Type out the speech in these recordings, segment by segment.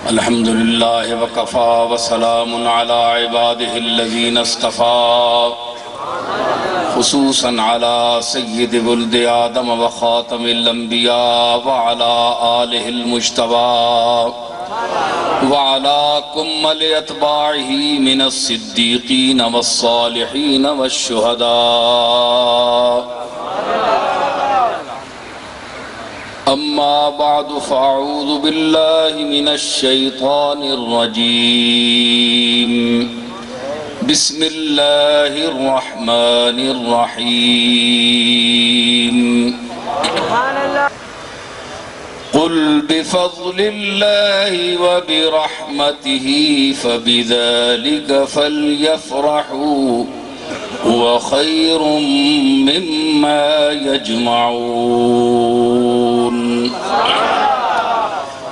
الحمدللہ وکفا وسلام علی عبادہ الذین اصطفا خصوصاً علی سید ولد آدم وخاتم الانبیاء وعلی آلہ المجتبى وعلی کمل اتباعہ من الصدیقین والصالحین والشہداء اما بعد فاعوذ باللہ من الشیطان الرجیم بسم اللہ الرحمن الرحیم قل بفضل اللہ وبرحمتہ فبذلک فلیفرحوا هو خیر مما یجمعون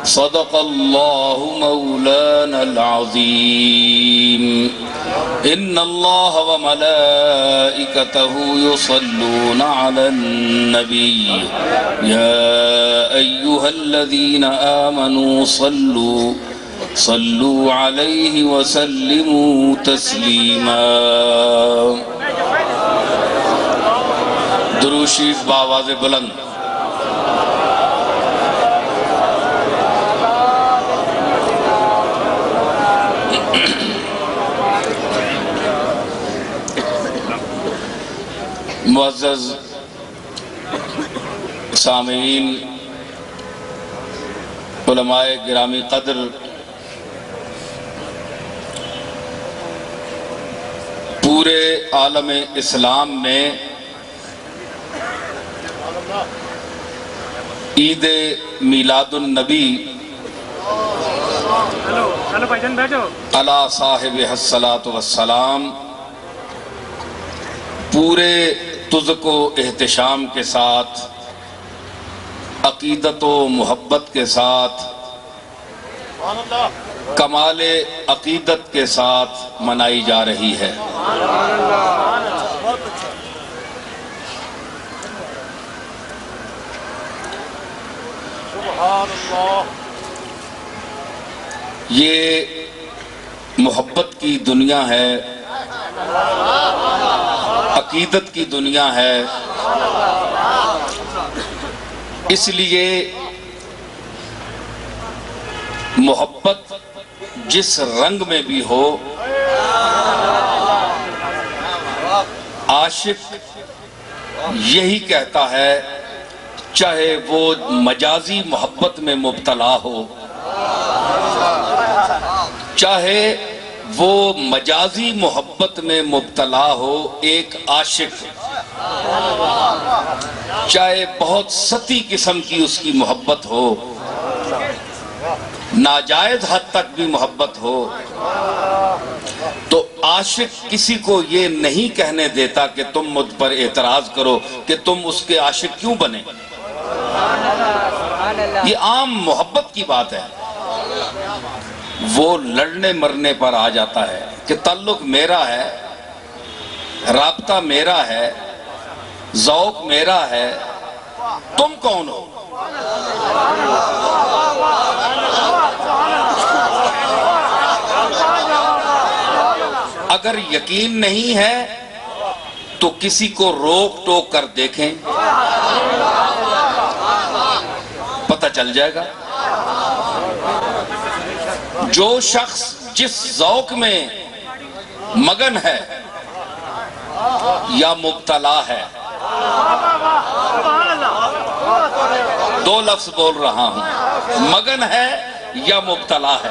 صدق اللہ مولانا العظیم ان اللہ وملائکتہ یصلون علی النبی یا ایہا الذین آمنوا صلوا علیہ وسلموا تسلیما درود شریف بآواز بلند معزز سامعین علماء گرامی قدر پورے عالم اسلام میں عید میلاد النبی علی صاحب الصلاۃ والسلام پورے تزک و احتشام کے ساتھ عقیدت و محبت کے ساتھ کمال عقیدت کے ساتھ منائی جا رہی ہے یہ محبت کی دنیا ہے عقیدت کی دنیا ہے اس لیے محبت جس رنگ میں بھی ہو عاشق یہی کہتا ہے چاہے وہ مجازی محبت میں مبتلا ہو چاہے وہ مجازی محبت میں مبتلا ہو ایک عاشق چاہے بہت سطحی قسم کی اس کی محبت ہو ناجائز حد تک بھی محبت ہو تو عاشق کسی کو یہ نہیں کہنے دیتا کہ تم مجھ پر اعتراض کرو کہ تم اس کے عاشق کیوں بنے یہ عام محبت کی بات ہے وہ لڑنے مرنے پر آ جاتا ہے کہ تعلق میرا ہے رابطہ میرا ہے ذوق میرا ہے تم کون ہو اگر یقین نہیں ہے تو کسی کو روک ٹوک کر دیکھیں پتہ چل جائے گا جو شخص جس ذوق میں مگن ہے یا مبتلا ہے دو لفظ بول رہا ہوں مگن ہے یا مبتلا ہے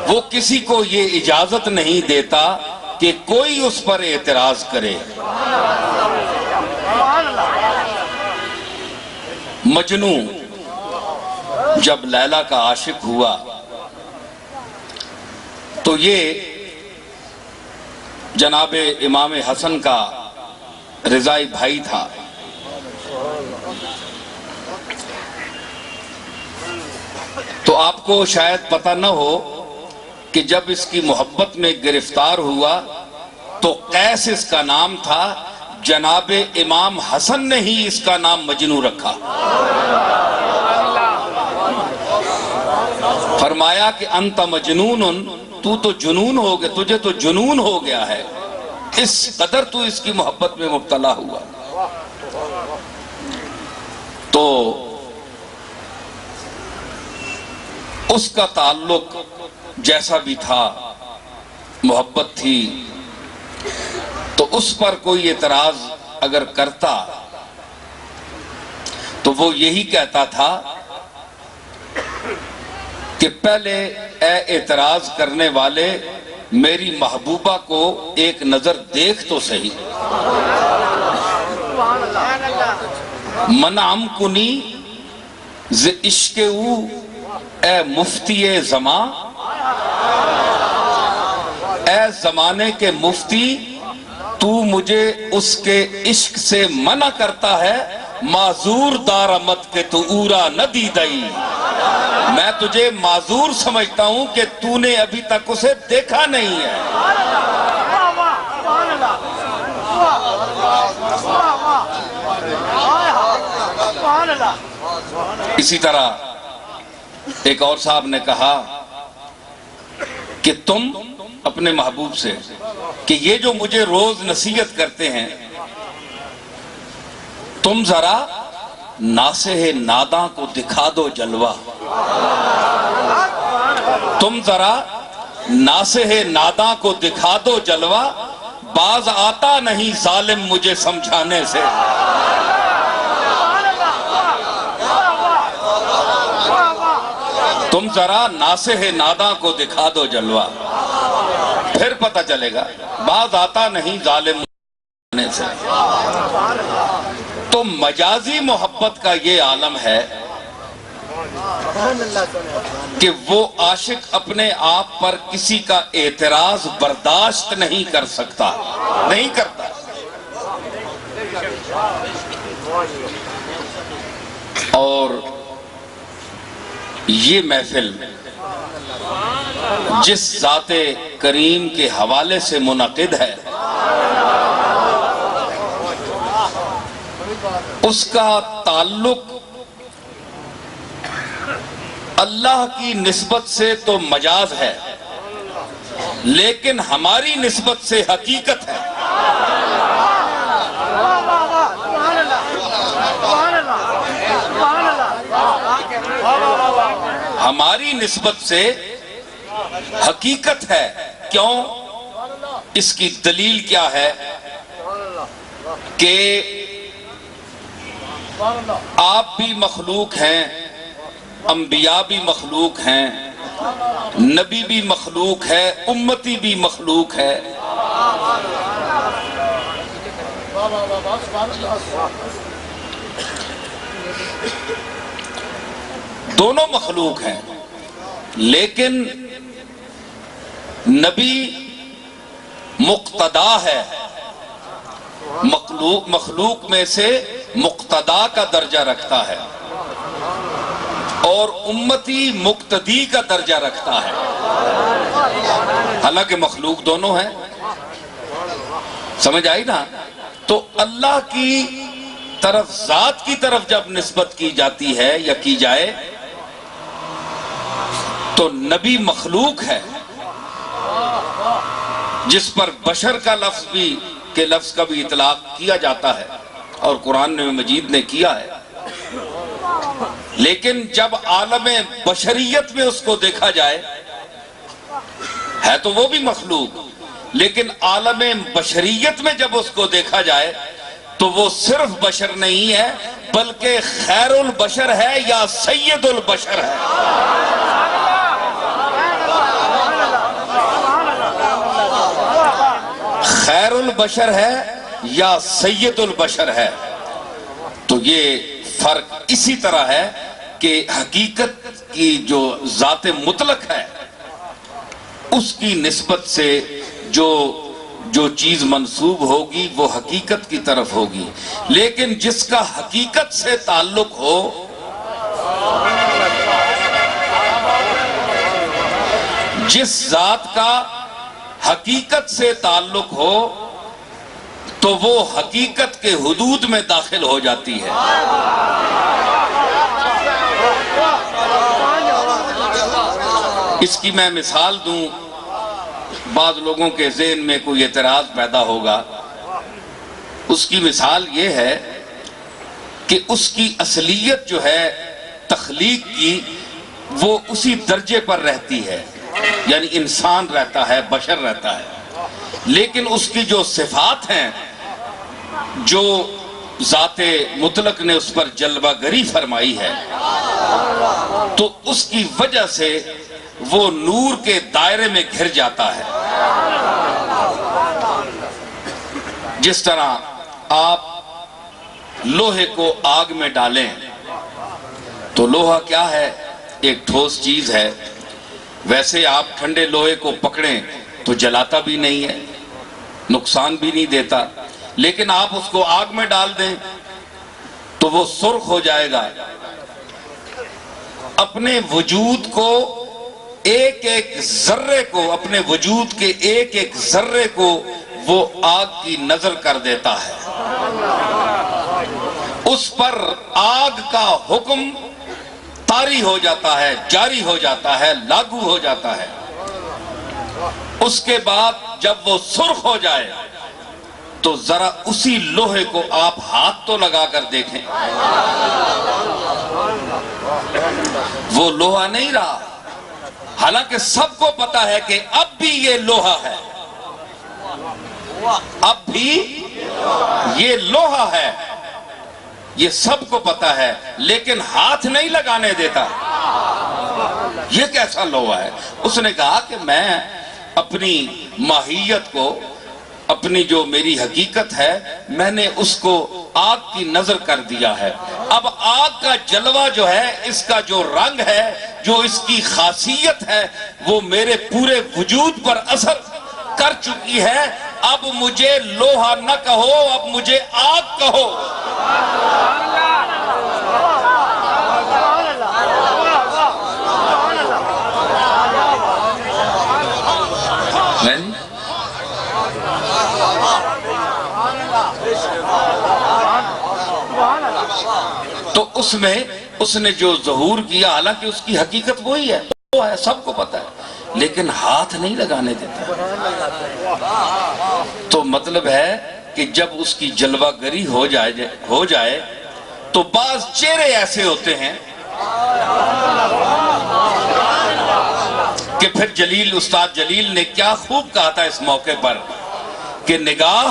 وہ کسی کو یہ اجازت نہیں دیتا کہ کوئی اس پر اعتراض کرے مجنو جب لیلا کا عاشق ہوا تو یہ جناب امام حسن کا رضائی بھائی تھا تو آپ کو شاید پتہ نہ ہو کہ جب اس کی محبت میں گرفتار ہوا تو قیس اس کا نام تھا، جناب امام حسن نے ہی اس کا نام مجنوں رکھا۔ فرمایا کہ انت مجنون، تو جنون ہو گیا، تجھے تو جنون ہو گیا ہے، اس قدر تو اس کی محبت میں مبتلا ہوا۔ تو اس کا تعلق جیسا بھی تھا، محبت تھی، تو اس پر کوئی اعتراض اگر کرتا تو وہ یہی کہتا تھا کہ پہلے اے اعتراض کرنے والے میری محبوبہ کو ایک نظر دیکھ تو صحیح۔ منعم کنی ز عشق او اے مفتی زمان، اے زمانے کے مفتی تو مجھے اس کے عشق سے منع کرتا ہے، معذور دارمت کے تو اورا نہ دی دئی، میں تجھے معذور سمجھتا ہوں کہ تو نے ابھی تک اسے دیکھا نہیں ہے۔ اسی طرح ایک اور صاحب نے کہا کہ تم اپنے محبوب سے کہ یہ جو مجھے روز نصیحت کرتے ہیں، تم ذرا ناصح ناداں کو دکھا دو جلوہ، تم ذرا ناصح ناداں کو دکھا دو جلوہ، باز آتا نہیں ظالم مجھے سمجھانے سے۔ تم ذرا ناصح ناداں کو دکھا دو جلوہ، پھر پتہ چلے گا، باز آتا نہیں ظالم مجھے سے۔ تو مجازی محبت کا یہ عالم ہے کہ وہ عاشق اپنے آپ پر کسی کا اعتراض برداشت نہیں کر سکتا، نہیں کرتا۔ اور یہ محفل جس ذات کریم کے حوالے سے منعقد ہے، اس کا تعلق اللہ کی نسبت سے تو مجاز ہے، لیکن ہماری نسبت سے حقیقت ہے۔ ہماری نسبت سے حقیقت ہے۔ کیوں؟ اس کی دلیل کیا ہے کہ آپ بھی مخلوق ہیں، انبیاء بھی مخلوق ہیں، نبی بھی مخلوق ہے، امتی بھی مخلوق ہے۔ دونوں مخلوق ہیں، لیکن نبی مقتدا ہے، مخلوق میں سے مقتدا کا درجہ رکھتا ہے، اور امتی مقتدی کا درجہ رکھتا ہے، حالانکہ مخلوق دونوں ہیں۔ سمجھ آئی نا؟ تو اللہ کی طرف، ذات کی طرف جب نسبت کی جاتی ہے یا کی جائے تو نبی مخلوق ہے، جس پر بشر کا لفظ کا بھی اطلاق کیا جاتا ہے، اور قرآن مجید نے کیا ہے۔ لیکن جب عالم بشریت میں اس کو دیکھا جائے، ہے تو وہ بھی مخلوق، لیکن عالم بشریت میں جب اس کو دیکھا جائے تو وہ صرف بشر نہیں ہے، بلکہ خیر البشر ہے یا سید البشر ہے۔ خیر البشر ہے یا سید البشر ہے۔ تو یہ فرق اسی طرح ہے کہ حقیقت کی جو ذات مطلق ہے، اس کی نسبت سے جو چیز منسوب ہوگی وہ حقیقت کی طرف ہوگی، لیکن جس کا حقیقت سے تعلق ہو، جس ذات کا حقیقت سے تعلق ہو تو وہ حقیقت کے حدود میں داخل ہو جاتی ہے۔ اس کی میں مثال دوں، بعض لوگوں کے ذہن میں کوئی اعتراض پیدا ہوگا۔ اس کی مثال یہ ہے کہ اس کی اصلیت جو ہے تخلیق کی، وہ اسی درجے پر رہتی ہے، یعنی انسان رہتا ہے، بشر رہتا ہے، لیکن اس کی جو صفات ہیں، جو ذات مطلق نے اس پر جلوہ گری فرمائی ہے، تو اس کی وجہ سے وہ نور کے دائرے میں گھر جاتا ہے۔ جس طرح آپ لوہے کو آگ میں ڈالیں تو لوہا کیا ہے؟ ایک ٹھوس چیز ہے۔ ویسے آپ ٹھنڈے لوہے کو پکڑیں تو جلاتا بھی نہیں ہے، نقصان بھی نہیں دیتا، لیکن آپ اس کو آگ میں ڈال دیں تو وہ سرخ ہو جائے گا۔ اپنے وجود کو ایک ایک ذرے کو، اپنے وجود کے ایک ایک ذرے کو وہ آگ کی نظر کر دیتا ہے۔ اس پر آگ کا حکم طاری ہو جاتا ہے، جاری ہو جاتا ہے، لاگو ہو جاتا ہے۔ اس کے بعد جب وہ سرخ ہو جائے تو ذرا اسی لوہے کو آپ ہاتھ تو لگا کر دیکھیں، وہ لوہا نہیں رہا، حالانکہ سب کو پتا ہے کہ اب بھی یہ لوہا ہے، اب بھی یہ لوہا ہے، یہ سب کو پتا ہے، لیکن ہاتھ نہیں لگانے دیتا۔ یہ کیسا لوہا ہے؟ اس نے کہا کہ میں اپنی ماہیت کو، اپنی جو میری حقیقت ہے، میں نے اس کو آگ کی نظر کر دیا ہے۔ اب آگ کا جلوہ جو ہے، اس کا جو رنگ ہے، جو اس کی خاصیت ہے، وہ میرے پورے وجود پر اثر کر چکی ہے۔ اب مجھے لوہا نہ کہو، اب مجھے آگ کہو۔ تو اس میں اس نے جو ظہور کیا، حالانکہ اس کی حقیقت وہی ہے، وہ ہے، سب کو پتا ہے، لیکن ہاتھ نہیں لگانے دیتا۔ تو مطلب ہے کہ جب اس کی جلوہ گری ہو جائے تو بعض چہرے ایسے ہوتے ہیں کہ پھر استاد جلیل نے کیا خوب کہا تھا اس موقع پر کہ نگاہ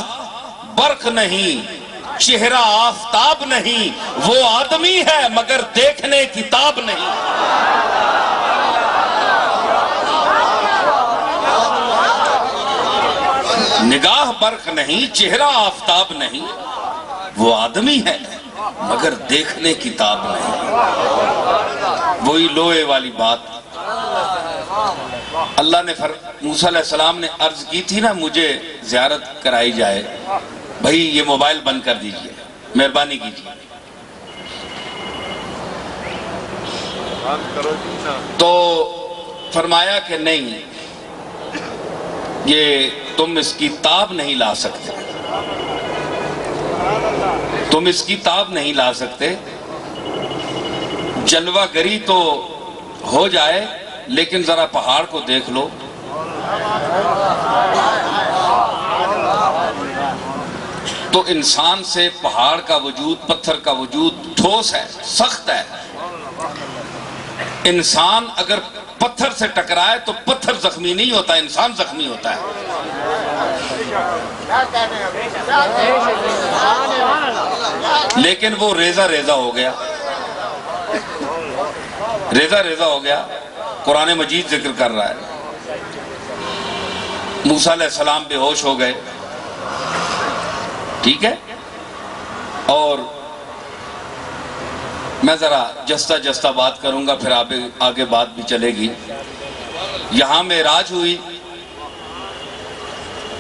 برق نہیں، چہرہ آفتاب نہیں، وہ آدمی ہے مگر دیکھنے کتاب نہیں۔ نگاہ برق نہیں، چہرہ آفتاب نہیں، وہ آدمی ہے مگر دیکھنے کتاب نہیں۔ وہی لوہے والی بات اللہ نے موسیٰ علیہ السلام نے عرض کی تھی نا، مجھے زیارت کرائی جائے، بھائی یہ موبائل بند کر دیجئے، مہربانی کیجئے۔ تو فرمایا کہ نہیں، یہ تم اس کی تاب نہیں لا سکتے، تم اس کی تاب نہیں لا سکتے۔ جلوہ گری تو ہو جائے، لیکن ذرا پہاڑ کو دیکھ لو، تو انسان سے پہاڑ کا وجود، پتھر کا وجود ٹھوس ہے، سخت ہے۔ انسان اگر پتھر سے ٹکرائے تو پتھر زخمی نہیں ہوتا، انسان زخمی ہوتا ہے۔ لیکن وہ ریزہ ریزہ ہو گیا، ریزہ ریزہ ہو گیا۔ قرآن مجید ذکر کر رہا ہے، موسیٰ علیہ السلام بے ہوش ہو گئے، ٹھیک ہے، اور میں ذرا جستہ جستہ بات کروں گا، پھر آگے بات بھی چلے گی۔ یہاں معراج ہوئی،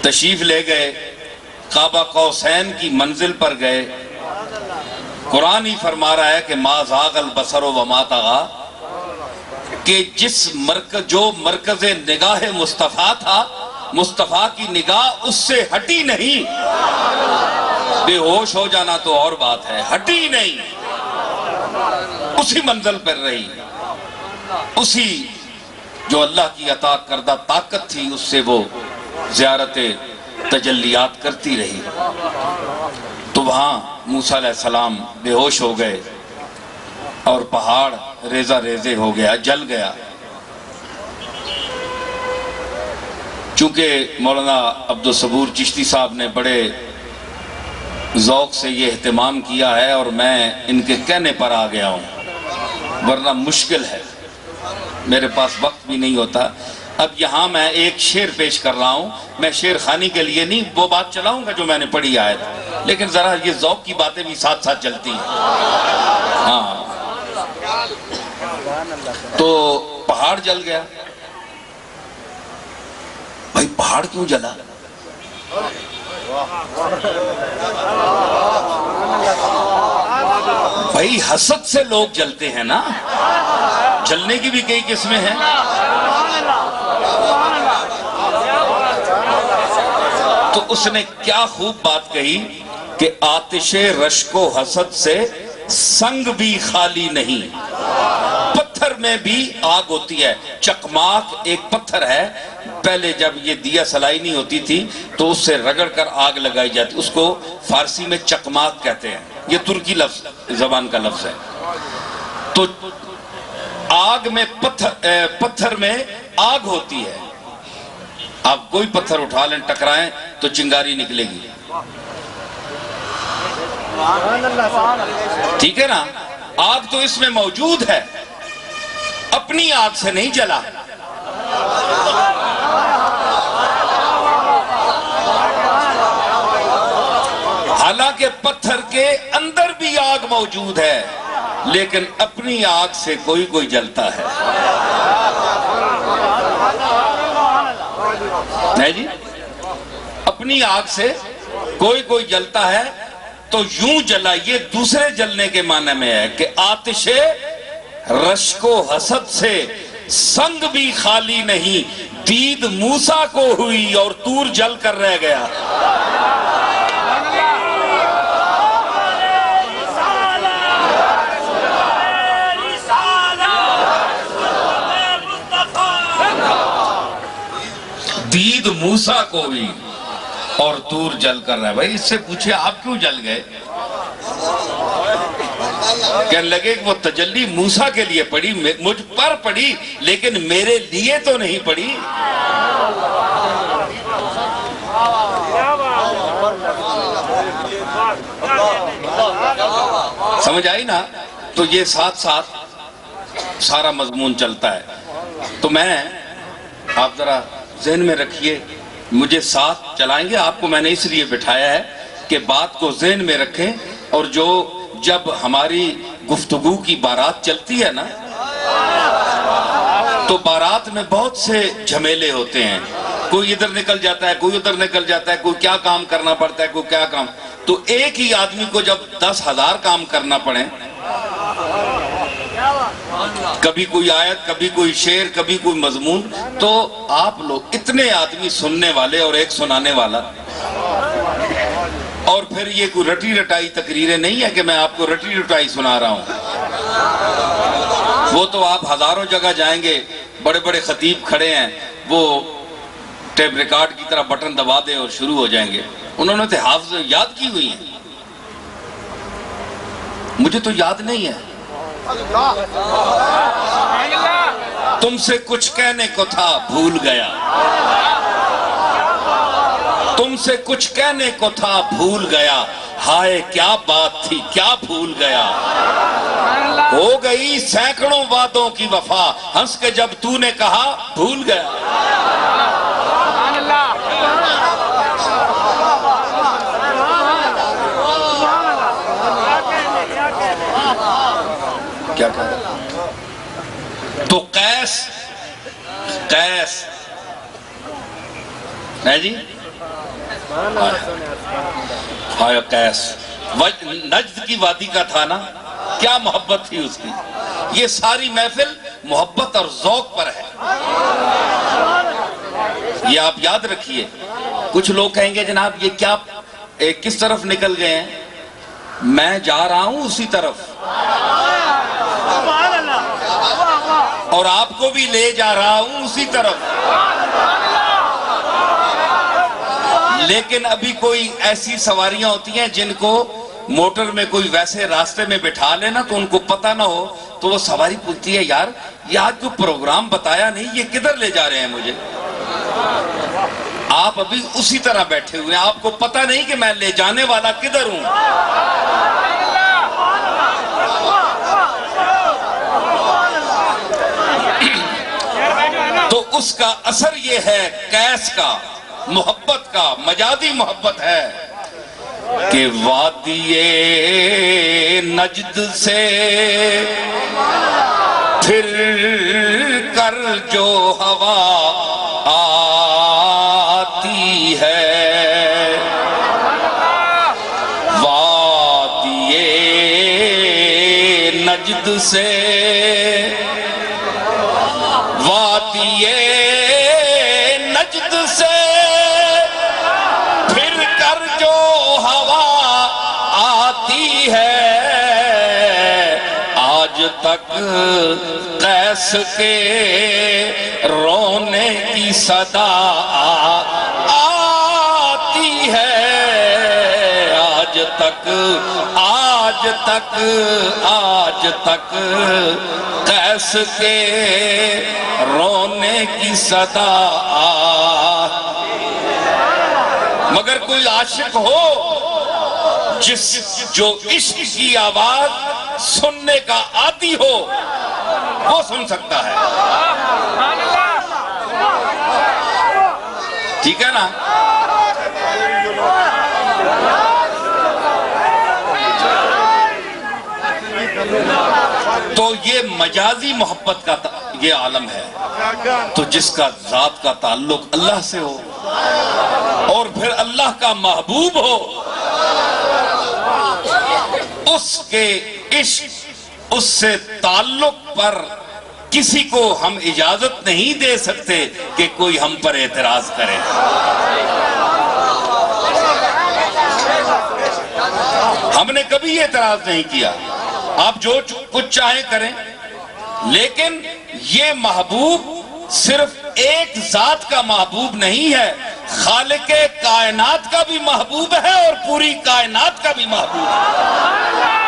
تشریف لے گئے، قاب قوسین کی منزل پر گئے۔ قرآن ہی فرما رہا ہے کہ ما زاغ البصر وما طغی، کہ جو مرکز نگاہ مصطفیٰ تھا، مصطفیٰ کی نگاہ اس سے ہٹی نہیں. بے ہوش ہو جانا تو اور بات ہے، ہٹی نہیں، اسی منزل پر رہی، اسی جو اللہ کی عطا کردہ طاقت تھی اس سے وہ زیارت تجلیات کرتی رہی. تو وہاں موسیٰ علیہ السلام بے ہوش ہو گئے اور پہاڑ ریزہ ریزے ہو گیا، جل گیا. چونکہ مولانا عبدالصبور چشتی صاحب نے بڑے ذوق سے یہ اہتمام کیا ہے اور میں ان کے کہنے پر آ گیا ہوں، ورنہ مشکل ہے، میرے پاس وقت بھی نہیں ہوتا. اب یہاں میں ایک شعر پیش کر رہا ہوں، میں شعر خانی کے لیے نہیں وہ بات چلاؤں گا جو میں نے پڑھی آیت، لیکن ذرا یہ ذوق کی باتیں بھی ساتھ ساتھ چلتی ہیں. ہاں، تو پہاڑ جل گیا. بھائی پہاڑ کیوں جلا؟ بھائی حسد سے لوگ جلتے ہیں نا، جلنے کی بھی کئی قسمیں ہیں. تو اس نے کیا خوب بات کہی کہ آتش رشک و حسد سے سنگ بھی خالی نہیں. پتھر میں بھی آگ ہوتی ہے. چکماک ایک پتھر ہے، پہلے جب یہ دیا سلائی نہیں ہوتی تھی تو اس سے رگڑ کر آگ لگائی جاتی، اس کو فارسی میں چکماک کہتے ہیں، یہ ترکی زبان کا لفظ ہے. تو آگ میں پتھر میں آگ ہوتی ہے. آپ کوئی پتھر اٹھا لیں ٹکرائیں تو چنگاری نکلے گی، ٹھیک ہے نا؟ آگ تو اس میں موجود ہے، اپنی آگ سے نہیں جلا. حالانکہ پتھر کے اندر بھی آگ موجود ہے، لیکن اپنی آگ سے کوئی جلتا ہے. نہیں جی، اپنی آگ سے کوئی جلتا ہے. تو یوں جلا، یہ دوسرے جلنے کے معنی میں ہے کہ آتش رشک و حسد سے سنگ بھی خالی نہیں. دید موسیٰ کو ہوئی اور طور جل کر رہ گیا. دید موسیٰ کو ہوئی اور طور جل کر رہا ہے. بھائی اس سے پوچھے آپ کیوں جل گئے؟ کہنے لگے کہ وہ تجلی موسیٰ کے لیے پڑی، مجھ پر پڑی، لیکن میرے لیے تو نہیں پڑی. سمجھ آئی نا؟ تو یہ ساتھ ساتھ سارا مضمون چلتا ہے. تو آپ ذرا ذہن میں رکھیے، مجھے ساتھ چلائیں گے. آپ کو میں نے اس لیے بٹھایا ہے کہ بات کو ذہن میں رکھیں، اور جب ہماری گفتگو کی بارات چلتی ہے نا تو بارات میں بہت سے جھمیلے ہوتے ہیں. کوئی ادھر نکل جاتا ہے، کوئی ادھر نکل جاتا ہے، کوئی کیا کام کرنا پڑتا ہے، کوئی کیا کام. تو ایک ہی آدمی کو جب 10,000 کام کرنا پڑے، کبھی کوئی آیت، کبھی کوئی شعر، کبھی کوئی مضمون، تو آپ لوگ اتنے آدمی سننے والے اور ایک سنانے والا، اور پھر یہ کوئی رٹی رٹائی تقریریں نہیں ہے کہ میں آپ کو رٹی رٹائی سنا رہا ہوں. وہ تو آپ ہزاروں جگہ جائیں گے، بڑے بڑے خطیب کھڑے ہیں، وہ ٹیپ ریکارڈ کی طرح بٹن دبا دے اور شروع ہو جائیں گے. انہوں نے تو حافظ یاد کی ہوئی ہیں، مجھے تو یاد نہیں ہے. تم سے کچھ کہنے کو تھا بھول گیا، تم سے کچھ کہنے کو تھا بھول گیا، ہائے کیا بات تھی کیا بھول گیا. ہو گئی سینکڑوں وعدوں کی وفا، ہنس کے جب تو نے کہا بھول گیا. کیا کہا؟ تو قیس ہے جی، ہائے قیس نجد کی وادی کا تھا نا، کیا محبت تھی اس کی. یہ ساری محفل محبت اور ذوق پر ہے۔ یہ آپ یاد رکھیے۔ کچھ لوگ کہیں گے جناب یہ کیا کس طرف نکل گئے ہیں؟ میں جا رہا ہوں اسی طرف، اور آپ کو بھی لے جا رہا ہوں اسی طرف، لیکن ابھی کوئی ایسی سواریاں ہوتی ہیں جن کو موٹر میں کوئی ویسے راستے میں بٹھا لینا تو ان کو پتہ نہ ہو، تو وہ سواری پوچھتی ہے یار یہ آج جو پروگرام بتایا نہیں، یہ کدھر لے جا رہے ہیں مجھے؟ آپ ابھی اسی طرح بیٹھے ہوئے ہیں، آپ کو پتہ نہیں کہ میں لے جانے والا کدھر ہوں۔ تو اس کا اثر یہ ہے قیس کا، محبت کا، مجازی محبت ہے کہ وادی نجد سے پھر کر جو ہوا آتی ہے، وادی نجد سے، وادی نجد سے پھر کر جو ہوا آتی ہے، آج تک قیس کے رونے کی صدا آتی ہے، آج تک قیس کے رونے کی صدا مگر کوئی عاشق ہو جو عشق کی آواز سننے کا عادی ہو وہ سن سکتا ہے، ٹھیک ہے نا؟ تو یہ مجازی محبت کا یہ عالم ہے، تو جس کا ذات کا تعلق اللہ سے ہو اور پھر اللہ کا محبوب ہو، اس کے عشق، اس سے تعلق پر کسی کو ہم اجازت نہیں دے سکتے کہ کوئی ہم پر اعتراض کرے۔ ہم نے کبھی اعتراض نہیں کیا، آپ جو کچھ چاہیں کریں، لیکن یہ محبوب صرف ایک ذات کا محبوب نہیں ہے، خالق کائنات کا بھی محبوب ہے اور پوری کائنات کا بھی محبوب ہے۔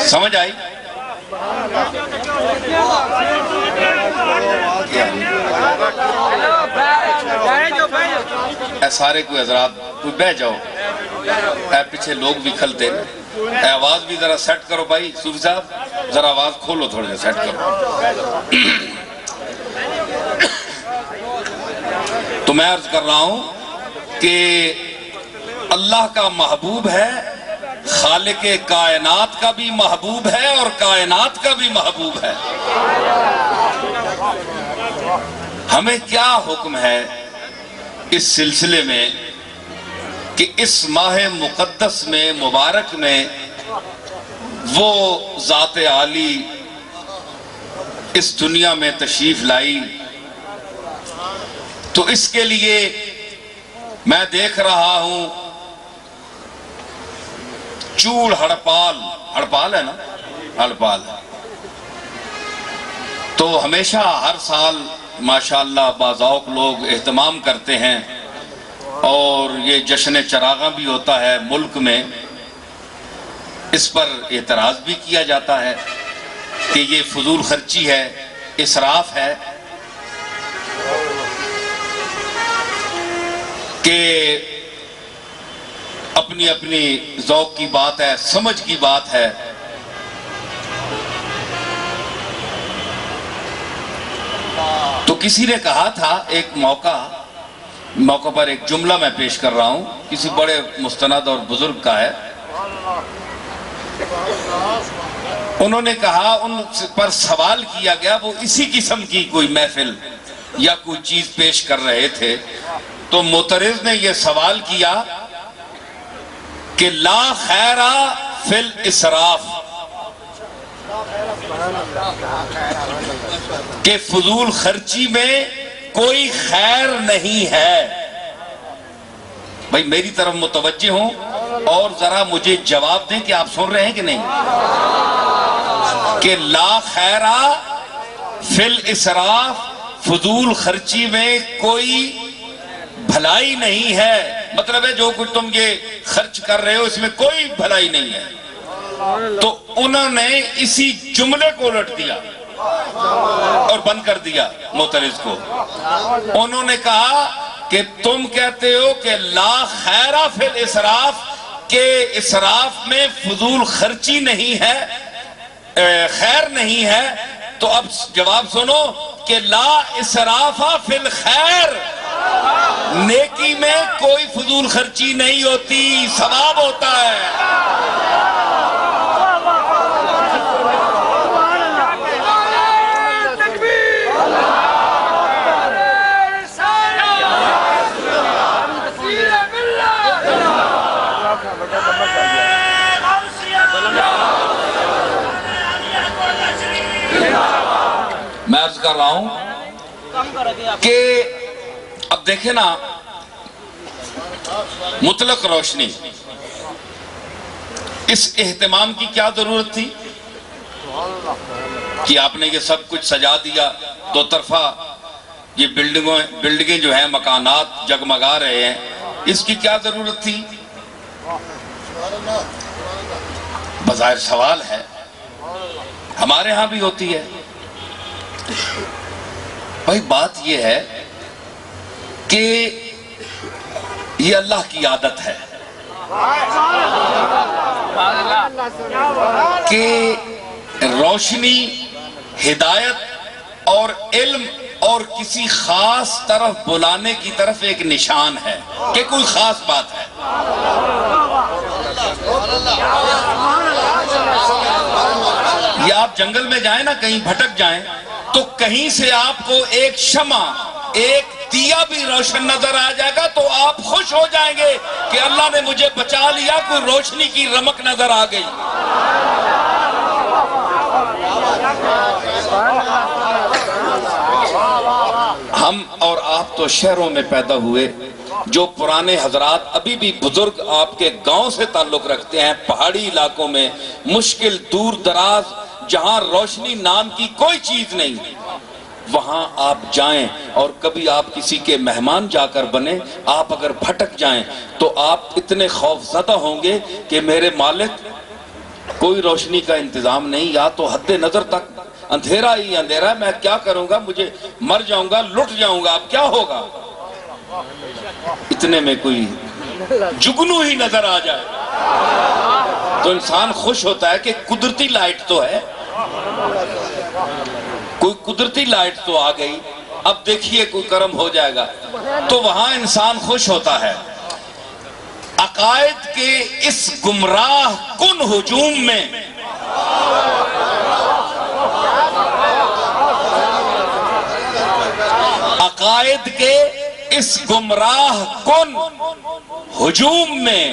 سمجھ آئی؟ اے سارے کوئی حضرات کوئی بہ جاؤ، اے پیچھے لوگ بھی کھلتے ہیں، اے آواز بھی ذرا سیٹ کرو بھائی، صوفی صاحب ذرا آواز کھولو، تھوڑے سے سیٹ کرو۔ تو میں عرض کر رہا ہوں کہ اللہ کا محبوب ہے، خالق کائنات کا بھی محبوب ہے اور کائنات کا بھی محبوب ہے۔ ہمیں کیا حکم ہے اس سلسلے میں کہ اس ماہ مقدس میں، مبارک میں، وہ ذات عالی اس دنیا میں تشریف لائی، تو اس کے لیے میں دیکھ رہا ہوں چوڑ ہڑپال ہے نا، ہڑپال تو ہمیشہ ہر سال ماشاءاللہ باذوق لوگ اہتمام کرتے ہیں، اور یہ جشن چراغاں بھی ہوتا ہے ملک میں۔ اس پر اعتراض بھی کیا جاتا ہے کہ یہ فضول خرچی ہے، اسراف ہے، کہ اپنی اپنی ذوق کی بات ہے، سمجھ کی بات ہے۔ تو کسی نے کہا تھا ایک موقع پر ایک جملہ میں پیش کر رہا ہوں، کسی بڑے مستند اور بزرگ کا ہے، انہوں نے کہا، ان پر سوال کیا گیا، وہ اسی قسم کی کوئی محفل یا کوئی چیز پیش کر رہے تھے، تو معترض نے یہ سوال کیا کہ لا خیرہ فی الاسراف، کہ فضول خرچی میں کوئی خیر نہیں ہے۔ بھائی میری طرف متوجہ ہوں اور ذرا مجھے جواب دیں کہ آپ سن رہے ہیں کہ نہیں؟ کہ لا خیرہ فی الاسراف، فضول خرچی میں کوئی بھلائی نہیں ہے، مطلب ہے جو کچھ تم یہ خرچ کر رہے ہو اس میں کوئی بھلائی نہیں ہے۔ تو انہوں نے اسی جملے کو الٹ دیا اور بند کر دیا معترض کو۔ انہوں نے کہا کہ تم کہتے ہو کہ لا خیرہ فی الاسراف، کہ اسراف میں فضول خرچی نہیں ہے، خیر نہیں ہے، تو اب جواب سنو کہ لا اسراف فی الخیر، نیکی میں کوئی فضول خرچی نہیں ہوتی، ثواب ہوتا ہے۔ میں عرض کر رہا ہوں کہ اب دیکھیں نا، مطلق روشنی، اس اہتمام کی کیا ضرورت تھی کہ آپ نے یہ سب کچھ سجا دیا، دو طرفہ یہ بلڈنگیں جو ہیں، مکانات جگمگا رہے ہیں، اس کی کیا ضرورت تھی؟ بظاہر سوال ہے، ہمارے ہاں بھی ہوتی ہے۔ بھائی بات یہ ہے کہ یہ اللہ کی عادت ہے کہ روشنی، ہدایت اور علم اور کسی خاص طرف بلانے کی طرف ایک نشان ہے کہ کوئی خاص بات ہے۔ یا آپ جنگل میں جائیں نا، کہیں بھٹک جائیں تو کہیں سے آپ کو ایک شمع، ایک دیا بھی روشن نظر آ جائے گا تو آپ خوش ہو جائیں گے کہ اللہ نے مجھے بچا لیا، کوئی روشنی کی رمق نظر آ گئی۔ ہم اور آپ تو شہروں میں پیدا ہوئے، جو پرانے حضرات ابھی بھی بزرگ آپ کے گاؤں سے تعلق رکھتے ہیں، پہاڑی علاقوں میں مشکل دور دراز جہاں روشنی نام کی کوئی چیز نہیں، وہاں آپ جائیں اور کبھی آپ کسی کے مہمان جا کر بنے، آپ اگر بھٹک جائیں تو آپ اتنے خوف زدہ ہوں گے کہ میرے مالک کوئی روشنی کا انتظام نہیں، یا تو حد نظر تک اندھیرا ہی اندھیرا ہے، میں کیا کروں گا، مجھے مر جاؤں گا، لٹ جاؤں گا، اب کیا ہوگا؟ اتنے میں کوئی جگنو ہی نظر آ جائے تو انسان خوش ہوتا ہے کہ قدرتی لائٹ تو ہے، کوئی قدرتی لائٹ تو آ گئی، اب دیکھیے کوئی کرم ہو جائے گا، تو وہاں انسان خوش ہوتا ہے۔ عقائد کے اس گمراہ کن ہجوم میں عقائد کے اس گمراہ کن ہجوم میں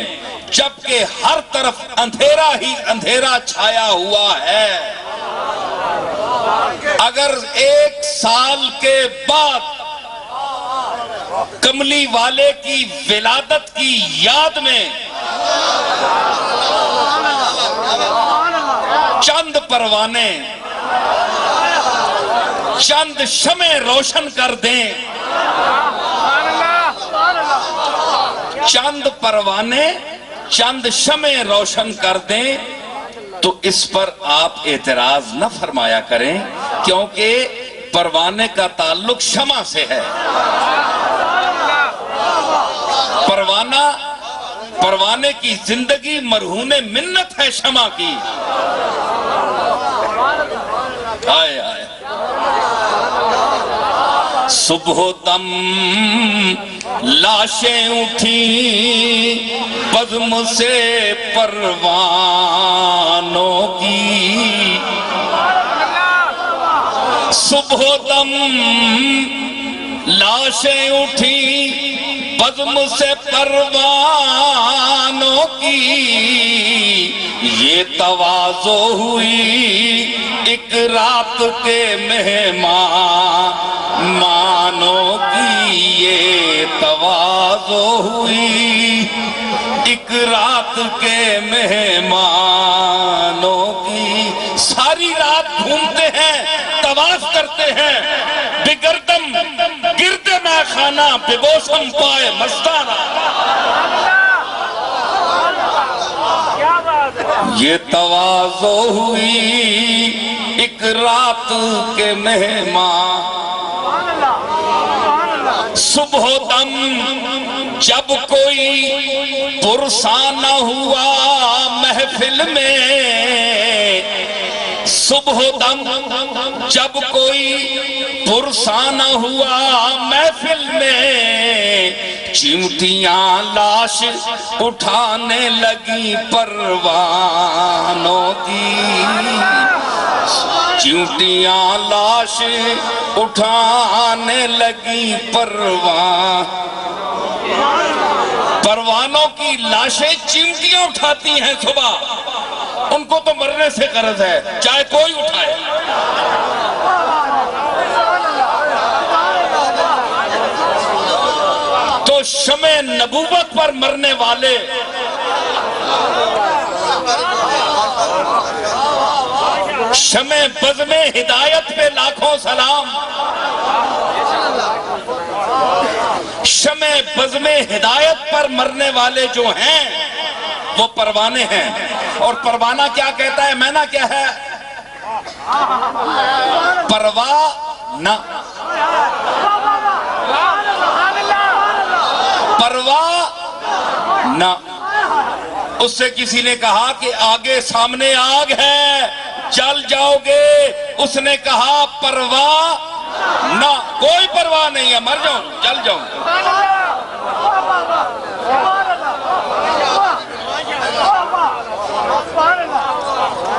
جبکہ ہر طرف اندھیرا ہی اندھیرا چھایا ہوا ہے، اگر 1 سال کے بعد کملی والے کی ولادت کی یاد میں چند پروانے، چند شمع روشن کر دیں، چند پروانے، چند شمع روشن کر دیں، تو اس پر آپ اعتراض نہ فرمایا کریں، کیونکہ پروانے کا تعلق شمع سے ہے۔ پروانے کی زندگی مرہون منت ہے شمع کی۔ آئے آئے صبح دم لاشیں اٹھی بزم سے پروانوں کی، صبح دم لاشیں اٹھی بزم سے پروانوں کی یہ تواضع ہوئی، ایک رات کے مہمانوں کی یہ تواضع ہوئی، ایک رات کے مہمانوں کی۔ ساری رات گھومتے ہیں، طواف کرتے ہیں، بگردم گرد میں خانہ بگوشم پائے مستانہ۔ یہ تواضع ہوئی، ایک رات کے مہمان۔ صبح دم جب کوئی پرسانہ ہوا محفل میں، صبح دم جب کوئی پرسانہ ہوا محفل میں، چمٹیاں لاش اٹھانے لگی پروانوں کی، چمٹیاں لاش اٹھانے لگی پروانوں کی لاشیں چمٹیاں اٹھاتی ہیں صبح۔ ان کو تو مرنے سے غرض ہے، چاہے کوئی اٹھائے۔ تو شمع نبوت پر مرنے والے شمع بزم ہدایت پہ لاکھوں سلام، شمع بزم ہدایت پر مرنے والے جو ہیں وہ پروانے ہیں۔ اور پروانہ کیا کہتا ہے؟ مینا کیا ہے؟ پروانہ، پروانہ۔ اس سے کسی نے کہا کہ آگے سامنے آگ ہے، جل جاؤ گے۔ اس نے کہا پرواہ نہ، کوئی پرواہ نہیں ہے، مر جاؤں جل جاؤں۔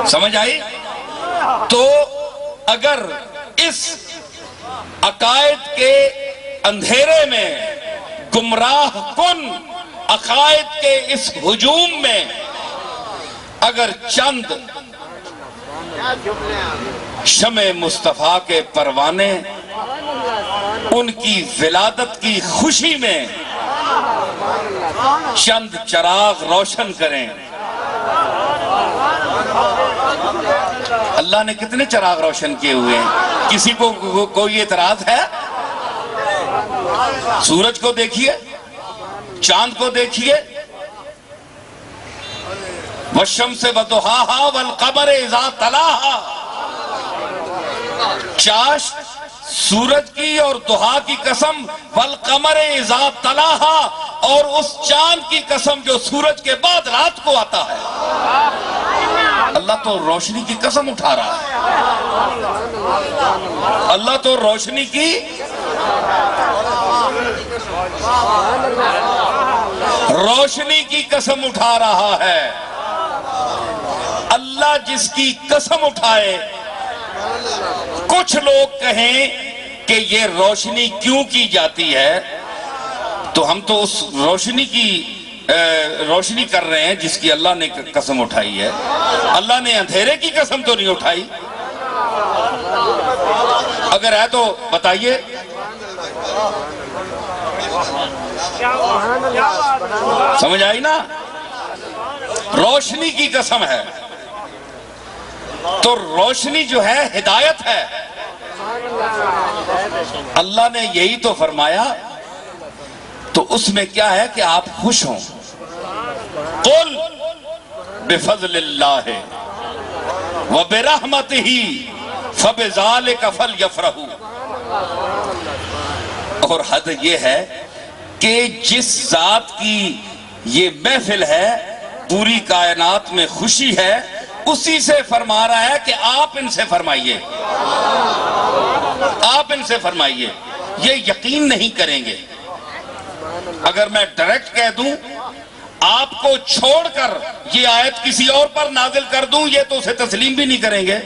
سمجھ آئی؟ تو اگر اس عقائد کے اندھیرے میں، گمراہ کن عقائد کے اس ہجوم میں، اگر چند شمع مصطفیٰ کے پروانے ان کی ولادت کی خوشی میں چند چراغ روشن کریں۔ اللہ نے کتنے چراغ روشن کیے ہوئے ہیں؟ کسی کو کوئی اعتراض ہے؟ سورج کو دیکھیے، چاند کو دیکھیے، والشمس وضحاها والقمر اذا تلاها۔ چاش سورج کی اور ضحا کی قسم، والقمر اذا تلاها، اور اس چاند کی قسم جو سورج کے بعد رات کو آتا ہے۔ اللہ تو روشنی کی قسم اٹھا رہا ہے، اللہ تو روشنی کی قسم اٹھا رہا ہے۔ اللہ جس کی قسم اٹھائے، کچھ لوگ کہیں کہ یہ روشنی کیوں کی جاتی ہے، تو ہم تو اس روشنی کر رہے ہیں جس کی اللہ نے قسم اٹھائی ہے۔ اللہ نے اندھیرے کی قسم تو نہیں اٹھائی۔ اگر ہے تو بتائیے۔ سمجھ آئی نا؟ روشنی کی قسم ہے، تو روشنی جو ہے ہدایت ہے۔ اللہ نے یہی تو فرمایا، تو اس میں کیا ہے کہ آپ خوش ہوں۔ قل بفضل اللہ وبرحمتہ فبذالک فلیفرحوا۔ اور حد یہ ہے کہ جس ذات کی یہ محفل ہے، پوری کائنات میں خوشی ہے، اسی سے فرما رہا ہے کہ آپ ان سے فرمائیے، آپ ان سے فرمائیے۔ یہ یقین نہیں کریں گے۔ اگر میں ڈائریکٹ کہہ دوں، آپ کو چھوڑ کر یہ آیت کسی اور پر نازل کر دوں، یہ تو اسے تسلیم بھی نہیں کریں گے۔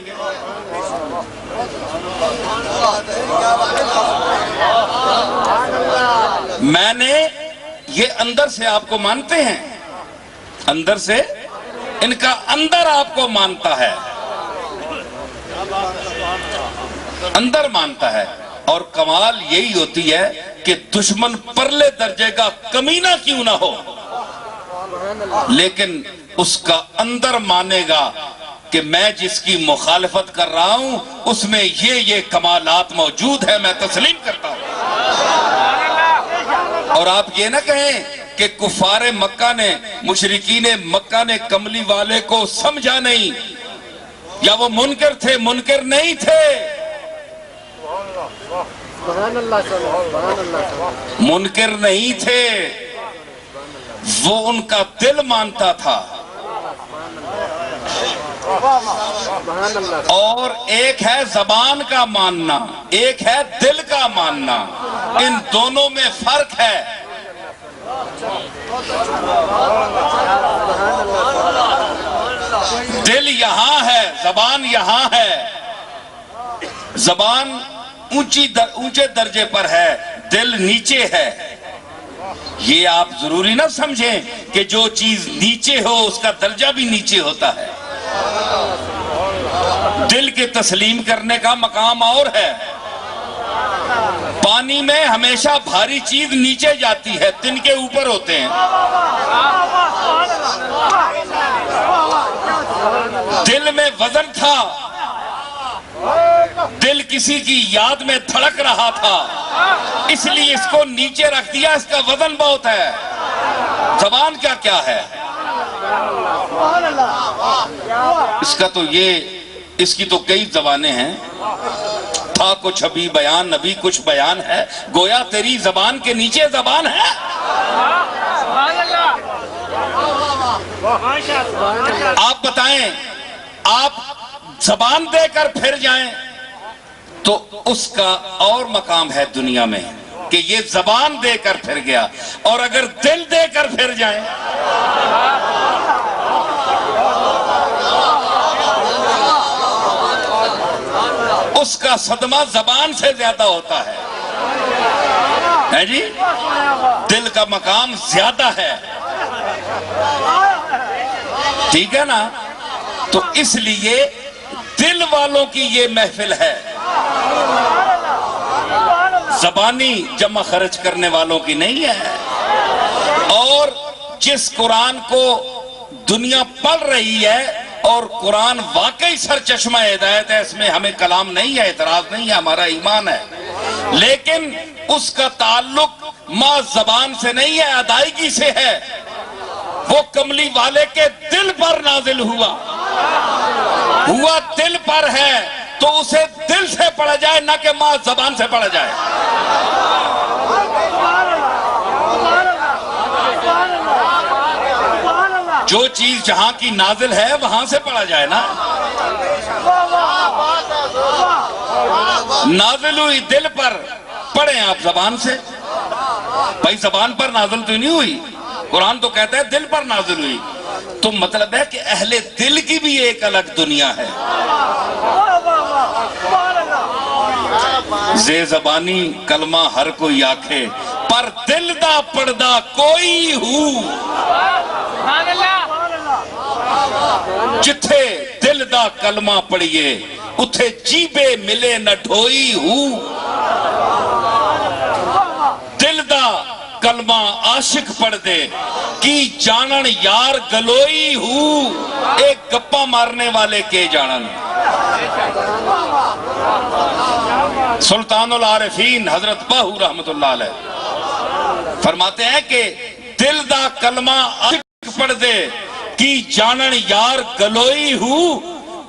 میں نے یہ اندر سے آپ کو مانتے ہیں، اندر سے ان کا اندر آپ کو مانتا ہے، اندر مانتا ہے۔ اور کمال یہی ہوتی ہے کہ دشمن پرلے درجے کا کمینہ کیوں نہ ہو، لیکن اس کا اندر مانے گا کہ میں جس کی مخالفت کر رہا ہوں اس میں یہ کمالات موجود ہیں، میں تسلیم کرتا ہوں۔ اور آپ یہ نہ کہیں کہ کفار مکہ نے، مشرکین مکہ نے کملی والے کو سمجھا نہیں، یا وہ منکر تھے، منکر نہیں تھے، منکر نہیں تھے، وہ ان کا دل مانتا تھا۔ اور ایک ہے زبان کا ماننا، ایک ہے دل کا ماننا، ان دونوں میں فرق ہے۔ دل یہاں ہے، زبان یہاں ہے، زبان اونچے درجے پر ہے، دل نیچے ہے۔ یہ آپ ضروری نہ سمجھیں کہ جو چیز نیچے ہو اس کا درجہ بھی نیچے ہوتا ہے۔ دل کے تسلیم کرنے کا مقام اور ہے۔ پانی میں ہمیشہ بھاری چیز نیچے جاتی ہے، تن کے اوپر ہوتے ہیں۔ دل میں وزن تھا، دل کسی کی یاد میں دھڑک رہا تھا، اس لیے اس کو نیچے رکھ دیا، اس کا وزن بہت ہے۔ زبان کیا ہے؟ اس کی تو کئی زبانیں ہیں۔ تھا کچھ ابھی بیان، ابھی کچھ بیان ہے، گویا تیری زبان کے نیچے زبان ہے۔ آپ بتائیں، آپ زبان دے کر پھر جائیں تو اس کا اور مقام ہے دنیا میں کہ یہ زبان دے کر پھر گیا، اور اگر دل دے کر پھر جائیں اس کا صدمہ زبان سے زیادہ ہوتا ہے جی، دل کا مقام زیادہ ہے، ٹھیک ہے نا؟ تو اس لیے دل والوں کی یہ محفل ہے، زبانی جمع خرچ کرنے والوں کی نہیں ہے۔ اور جس قرآن کو دنیا پڑھ رہی ہے اور قرآن واقعی سرچشمہ ہدایت ہے، اس میں ہمیں کلام نہیں ہے، اعتراض نہیں ہے، ہمارا ایمان ہے، لیکن اس کا تعلق ماں زبان سے نہیں ہے، ادائیگی سے ہے۔ وہ کملی والے کے دل پر نازل ہوا دل پر ہے تو اسے دل سے پڑھا جائے، نہ کہ ماں زبان سے پڑھا جائے۔ جو چیز جہاں کی نازل ہے وہاں سے پڑھا جائے نا۔ نازل ہوئی دل پر، پڑھیں آپ زبان سے۔ بھائی زبان پر نازل تو نہیں ہوئی، قرآن تو کہتا ہے دل پر نازل ہوئی، تو مطلب ہے کہ اہل دل کی بھی ایک الگ دنیا ہے۔ زے زبانی کلمہ ہر کوئی آکھے، پر دل دا پڑدا کوئی ہو۔ جتھے دل دا کلمہ پڑھیے اتھے جیبے ملے نہ ڈھوئی ہو۔ دل دا کلمہ عاشق پڑھ دے کی جانن یار گلوئی ہو، ایک گپا مارنے والے کے جانن۔ سلطان العارفین حضرت باہو رحمت اللہ علیہ فرماتے ہیں کہ دل دا کلمہ عاشق پڑھ دے کی جانن یار گلوئی ہو،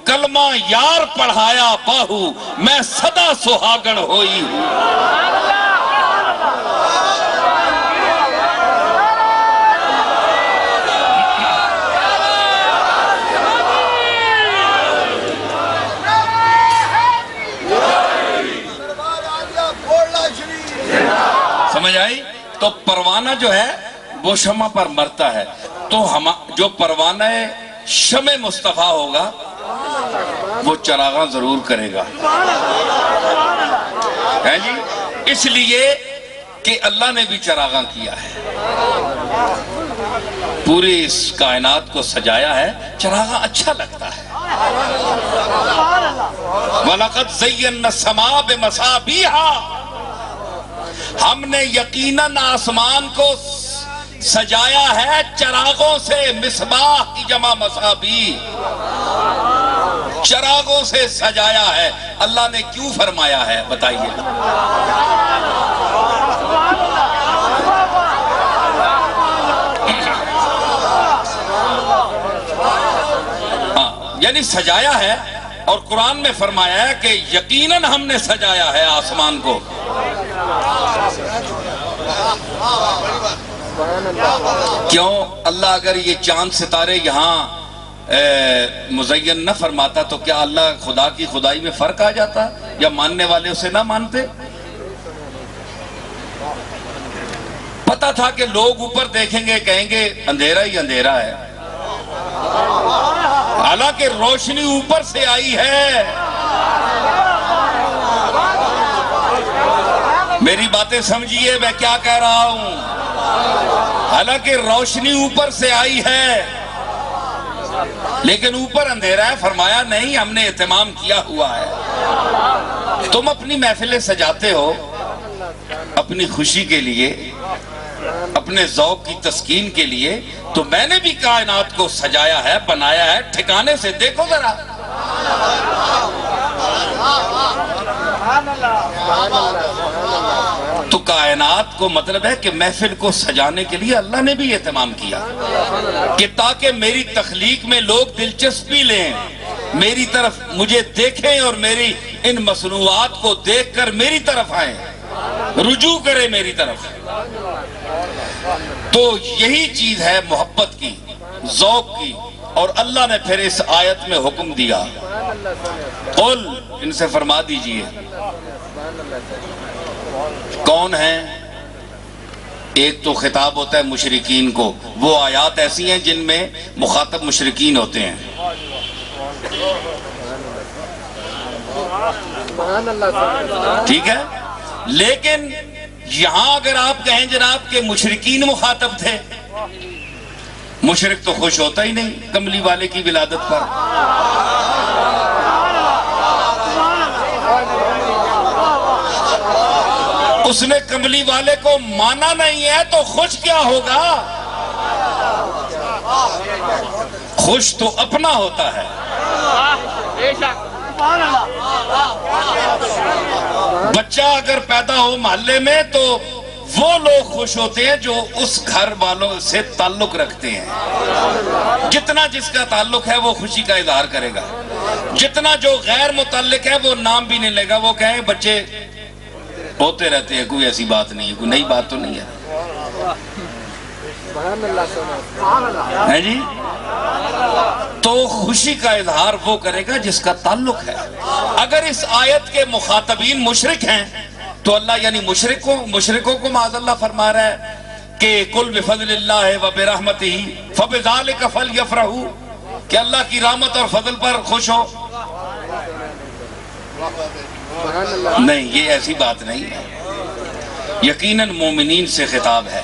کلمہ یار پڑھایا باہو میں صدا سہاگن ہوئی ہوں۔ سمجھ آئی؟ تو پروانہ جو ہے وہ شمع پر مرتا ہے، تو جو پروانہ شمع مصطفیٰ ہوگا وہ چراغاں ضرور کرے گا، ہے جی؟ اس لیے کہ اللہ نے بھی چراغاں کیا ہے، پوری اس کائنات کو سجایا ہے، چراغاں اچھا لگتا ہے۔ وَلَقَدْ زَيَّنَّا السَّمَاءَ بِمَصَابِيحَ، ہم نے یقیناً آسمان کو سجایا ہے چراغوں سے، مصباح کی جمع مصابیح، چراغوں سے سجایا ہے۔ اللہ نے کیوں فرمایا ہے بتائیے؟ یعنی سجایا ہے، اور قرآن میں فرمایا ہے کہ یقیناً ہم نے سجایا ہے آسمان کو۔ کیوں؟ اللہ اگر یہ چاند ستارے یہاں مزین نہ فرماتا تو کیا اللہ خدا کی خدائی میں فرق آ جاتا، یا ماننے والے اسے نہ مانتے؟ پتا تھا کہ لوگ اوپر دیکھیں گے کہیں گے اندھیرا ہی اندھیرا ہے، حالانکہ روشنی اوپر سے آئی ہے۔ میری باتیں سمجھیے میں کیا کہہ رہا ہوں، حالانکہ روشنی اوپر سے آئی ہے، لیکن اوپر اندھیرا ہے۔ فرمایا نہیں، ہم نے اہتمام کیا ہوا ہے۔ تم اپنی محفلیں سجاتے ہو اپنی خوشی کے لیے، اپنے ذوق کی تسکین کے لیے، تو میں نے بھی کائنات کو سجایا ہے، بنایا ہے، ٹھکانے سے دیکھو ذرا۔ تو کائنات کو مطلب ہے کہ محفل کو سجانے کے لیے اللہ نے بھی اہتمام کیا، کہ تاکہ میری تخلیق میں لوگ دلچسپی لیں، میری طرف مجھے دیکھیں، اور میری ان مصنوعات کو دیکھ کر میری طرف آئیں، رجوع کریں میری طرف۔ تو یہی چیز ہے محبت کی، ذوق کی، اور اللہ نے پھر اس آیت میں حکم دیا، قل، ان سے فرما دیجئے کون ہیں؟ ایک تو خطاب ہوتا ہے مشرکین کو، وہ آیات ایسی ہیں جن میں مخاطب مشرکین ہوتے ہیں۔ ٹھیک ہے، لیکن یہاں اگر آپ کہیں جناب کہ مشرکین مخاطب تھے، مشرک تو خوش ہوتا ہی نہیں کملی والے کی ولادت پر۔ اس نے کملی والے کو مانا نہیں ہے تو خوش کیا ہوگا؟ خوش تو اپنا ہوتا ہے۔ بچہ اگر پیدا ہو محلے میں تو وہ لوگ خوش ہوتے ہیں جو اس گھر والوں سے تعلق رکھتے ہیں۔ جتنا جس کا تعلق ہے وہ خوشی کا اظہار کرے گا، جتنا جو غیر متعلق ہے وہ نام بھی نہیں لے گا، وہ کہیں بچے ہوتے رہتے ہیں، کوئی ایسی بات نہیں ہے، کوئی نئی بات تو نہیں ہے جی۔ تو خوشی کا اظہار وہ کرے گا جس کا تعلق ہے۔ اگر اس آیت کے مخاطبین مشرک ہیں تو اللہ یعنی مشرکوں کو معاذ اللہ فرما رہا ہے کہ قل بفضل اللہ وبرحمتہ فبذالک فلیفرحوا، کہ اللہ کی رحمت اور فضل پر خوش ہو۔ نہیں، یہ ایسی بات نہیں ہے، یقیناً مومنین سے خطاب ہے،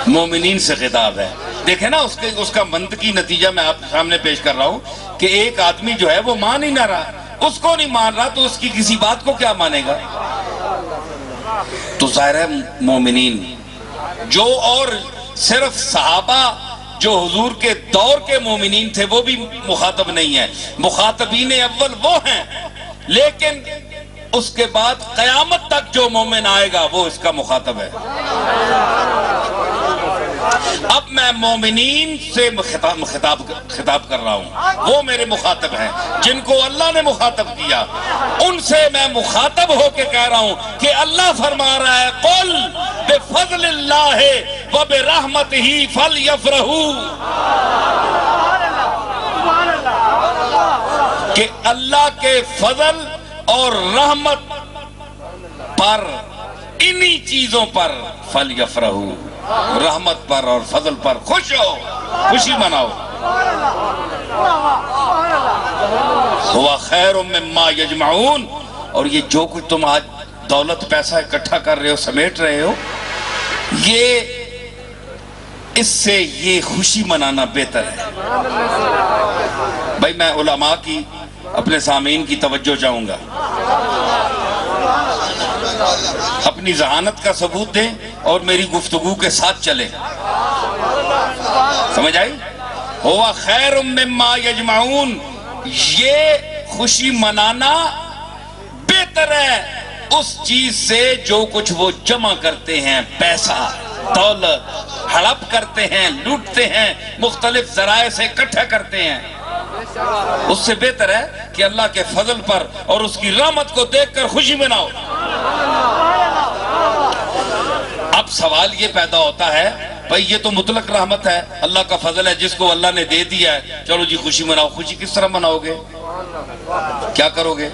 مومنین سے خطاب ہے۔ دیکھیں نا اس کا منطقی نتیجہ میں آپ سامنے پیش کر رہا ہوں کہ ایک آدمی جو ہے وہ مان ہی نہ رہا، اس کو نہیں مان رہا تو اس کی کسی بات کو کیا مانے گا؟ تو ظاہر ہے مومنین جو، اور صرف صحابہ جو حضور کے دور کے مومنین تھے وہ بھی مخاطب نہیں ہیں، مخاطبین اول وہ ہیں، لیکن اس کے بعد قیامت تک جو مومن آئے گا وہ اس کا مخاطب ہے۔ اب میں مومنین سے خطاب کر رہا ہوں، وہ میرے مخاطب ہیں جن کو اللہ نے مخاطب کیا، ان سے میں مخاطب ہو کے کہہ رہا ہوں کہ اللہ فرما رہا ہے قل بفضل اللہ وبرحمتہ فلیفرحوا، کہ اللہ کے فضل اور رحمت پر، انہی چیزوں پر فلیفرحوا، رحمت پر اور فضل پر خوش ہو، خوشی مناؤ۔ ہوا خیر مما یجمعون، اور یہ جو کچھ تم آج دولت پیسہ اکٹھا کر رہے ہو، سمیٹ رہے ہو، اس سے یہ خوشی منانا بہتر ہے۔ بھائی میں علماء کی اپنے سامعین کی توجہ چاہوں گا، اپنی ذہانت کا ثبوت دیں اور میری گفتگو کے ساتھ چلیں، سمجھ آئی؟ ہوا خیر مما یجمعون، یہ خوشی منانا بہتر ہے اس چیز سے جو کچھ وہ جمع کرتے ہیں، پیسہ، دولت، ہڑپ کرتے ہیں، لوٹتے ہیں، مختلف ذرائع سے اکٹھا کرتے ہیں۔ اس سے بہتر ہے کہ اللہ کے فضل پر اور اس کی رحمت کو دیکھ کر خوشی مناؤ۔ اب سوال یہ پیدا ہوتا ہے، بھئی یہ تو مطلق رحمت ہے، اللہ کا فضل ہے، جس کو اللہ نے دے دیا ہے، چلو جی خوشی مناؤ۔ خوشی کس طرح مناؤ گے؟ کیا کرو گے؟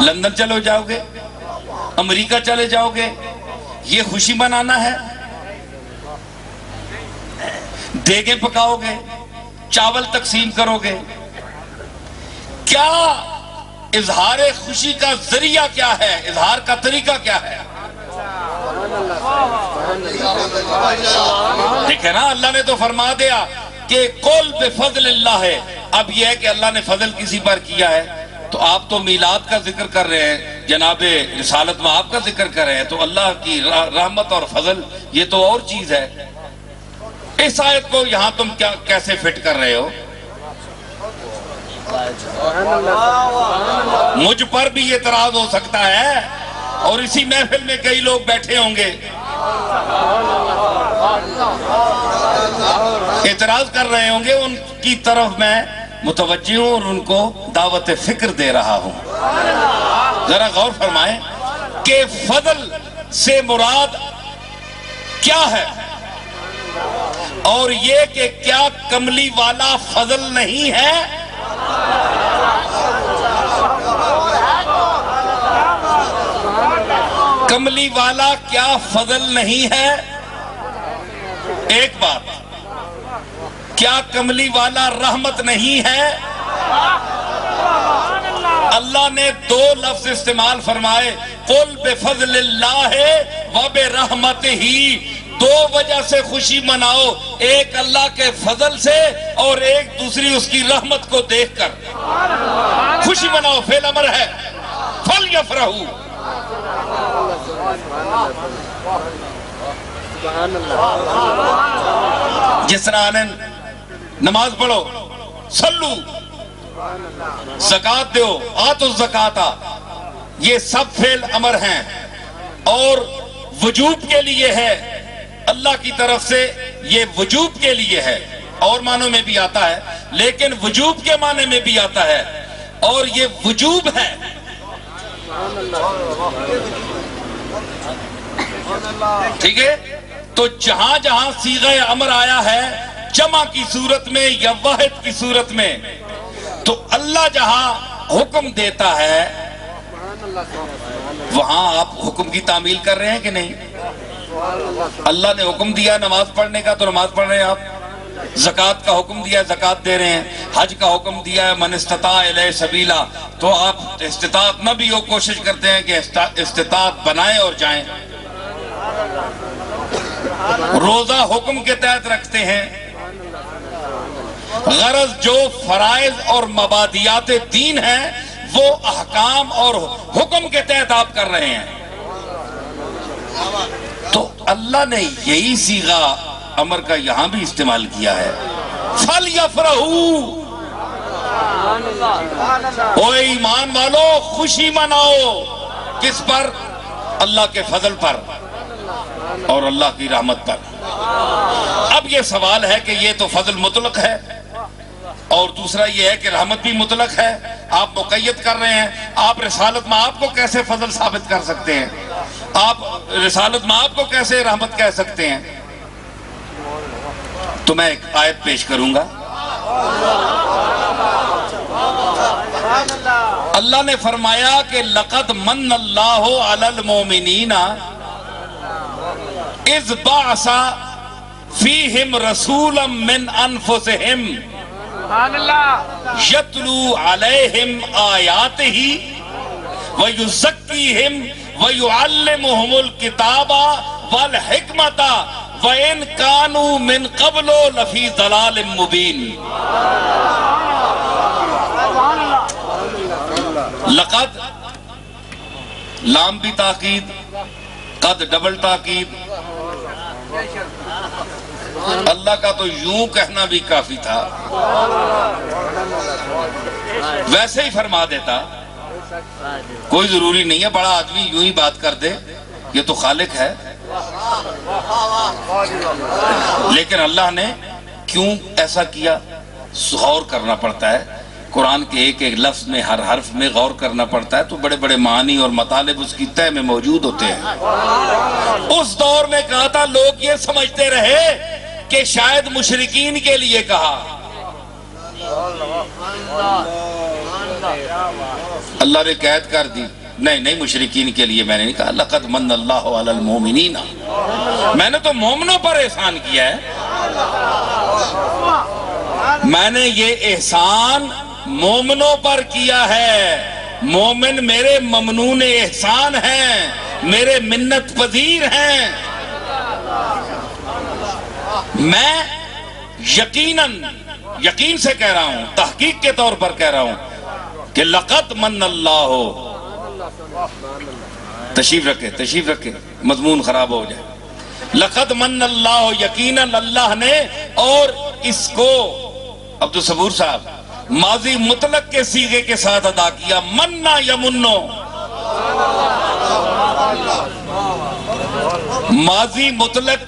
لندن چلو جاؤ گے؟ امریکہ چلے جاؤ گے؟ یہ خوشی منانا ہے؟ دیگیں پکاؤ گے؟ چاول تقسیم کرو گے؟ کیا اظہار خوشی کا ذریعہ کیا ہے؟ اظہار کا طریقہ کیا ہے؟ دیکھیں نا، اللہ نے تو فرما دیا کہ قل بفضل اللہ ہے۔ اب یہ ہے کہ اللہ نے فضل کسی پر کیا ہے، تو آپ تو میلاد کا ذکر کر رہے ہیں، جناب رسالت میں آپ کا ذکر کر رہے ہیں، تو اللہ کی رحمت اور فضل یہ تو اور چیز ہے۔ اس آیت کو یہاں تم کیسے فٹ کر رہے ہو؟ مجھ پر بھی اعتراض ہو سکتا ہے، اور اسی محفل میں کئی لوگ بیٹھے ہوں گے اعتراض کر رہے ہوں گے، ان کی طرف میں متوجہ ہوں اور ان کو دعوت فکر دے رہا ہوں۔ ذرا غور فرمائیں کہ فضل سے مراد کیا ہے، اور یہ کہ کیا کملی والا فضل نہیں ہے؟ کملی والا کیا فضل نہیں ہے؟ ایک بات، کیا کملی والا رحمت نہیں ہے؟ اللہ نے دو لفظ استعمال فرمائے، قل بفضل اللہ وبرحمتہ، دو وجہ سے خوشی مناؤ، ایک اللہ کے فضل سے اور ایک دوسری اس کی رحمت کو دیکھ کر خوشی مناؤ۔ فعل امر ہے، فَلْيَفْرَحُوا۔ جس طرح نماز پڑھو، صلو، زکوٰۃ دیو، آتوا الزکاۃ، یہ سب فعل امر ہیں اور وجوب کے لیے ہے، اللہ کی طرف سے یہ وجوب کے لیے ہے، اور معنوں میں بھی آتا ہے لیکن وجوب کے معنی میں بھی آتا ہے، اور یہ وجوب ہے۔ ٹھیک ہے، تو جہاں جہاں صیغہ امر آیا ہے جمع کی صورت میں یا واحد کی صورت میں، تو اللہ جہاں حکم دیتا ہے وہاں آپ حکم کی تعمیل کر رہے ہیں کہ نہیں؟ اللہ نے حکم دیا نماز پڑھنے کا تو نماز پڑھ رہے ہیں آپ، زکوٰۃ کا حکم دیا ہے زکوٰۃ دے رہے ہیں، حج کا حکم دیا ہے من استطاع الیہ سبیلا، تو آپ استطاعت نہ بھی ہو کوشش کرتے ہیں کہ استطاعت بنائیں اور جائیں۔ روزہ حکم کے تحت رکھتے ہیں، غرض جو فرائض اور مبادیات دین ہیں وہ احکام اور حکم کے تحت آپ کر رہے ہیں، تو اللہ نے یہی صیغہ امر کا یہاں بھی استعمال کیا ہے، فَلْيَفْرَحُوا۔ او ایمان والو خوشی مناؤ، کس پر؟ اللہ کے فضل پر اور اللہ کی رحمت پر۔ اب یہ سوال ہے کہ یہ تو فضل مطلق ہے، اور دوسرا یہ ہے کہ رحمت بھی مطلق ہے، آپ مقید کر رہے ہیں، آپ رسالت میں آپ کو کیسے فضل ثابت کر سکتے ہیں؟ آپ رسالت میں آپ کو کیسے رحمت کہہ سکتے ہیں؟ تو میں ایک آیت پیش کروں گا۔ اللہ نے فرمایا کہ لَقَدْ مَنَّ اللَّهُ عَلَى الْمُؤْمِنِينَ اِذْ بَعَثَ فِيهِمْ رَسُولًا مِّنْ أَنفُسِهِمْ يَتْلُو عَلَيْهِمْ آيَاتِهِ وَيُزَكِّيهِمْ وَيُعَلِّمُهُمُ الْكِتَابَ وَالْحِكْمَةَ وَإِنْ كَانُوا مِنْ قَبْلُ لَفِي ضَلَالٍ مُبِينٍ۔ لقد لام بھی تاکید، قد ڈبل تاکید، اللہ کا تو یوں کہنا بھی کافی تھا، ویسے ہی فرما دیتا، کوئی ضروری نہیں ہے بڑا آدمی یوں ہی بات کر دے، یہ تو خالق ہے۔ لیکن اللہ نے کیوں ایسا کیا؟ غور کرنا پڑتا ہے، قرآن کے ایک ایک لفظ میں، ہر حرف میں غور کرنا پڑتا ہے، تو بڑے بڑے معانی اور مطالب اس کی تہ میں موجود ہوتے ہیں۔ اس دور میں کہا تھا، لوگ یہ سمجھتے رہے کہ شاید مشرکین کے لیے کہا، اللہ نے قید کر دی، نہیں مشرکین کے لیے میں نے نہیں کہا، لقد من اللہ علی المومنین، میں نے تو مومنوں پر احسان کیا ہے، میں نے یہ احسان مومنوں پر کیا ہے، مومن میرے ممنون احسان ہیں، میرے منت پذیر ہیں۔ میں یقین سے کہہ رہا ہوں، تحقیق کے طور پر کہہ رہا ہوں کہ لقد من اللہ، تشریف رکھے مضمون خراب ہو جائے، لقد من اللہ، یقیناً اللہ نے، اور اس کو عبدالصبور صاحب ماضی مطلق کے صیغے کے ساتھ ادا کیا، مننا یمنو، ماضی مطلق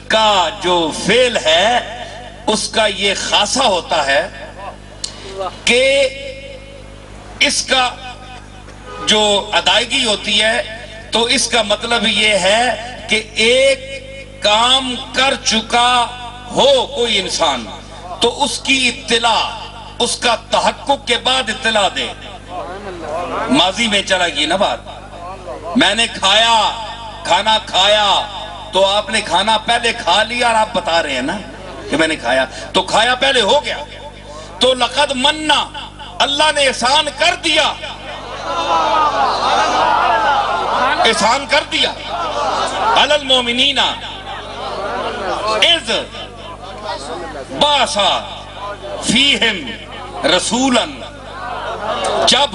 کا جو فعل ہے اس کا یہ خاصہ ہوتا ہے کہ اس کا جو ادائیگی ہوتی ہے تو اس کا مطلب یہ ہے کہ ایک کام کر چکا ہو کوئی انسان تو اس کی اطلاع، اس کا تحقق کے بعد اطلاع دے۔ ماضی میں چلا گئی نا بات، میں نے کھانا کھایا تو آپ نے کھانا پہلے کھا لیا اور آپ بتا رہے ہیں نا کہ میں نے کھایا، تو کھایا پہلے ہو گیا، تو لقد مننا، اللہ نے احسان کر دیا، احسان کر دیا، علی المومنین اذ بعث فیہم رسولا، جب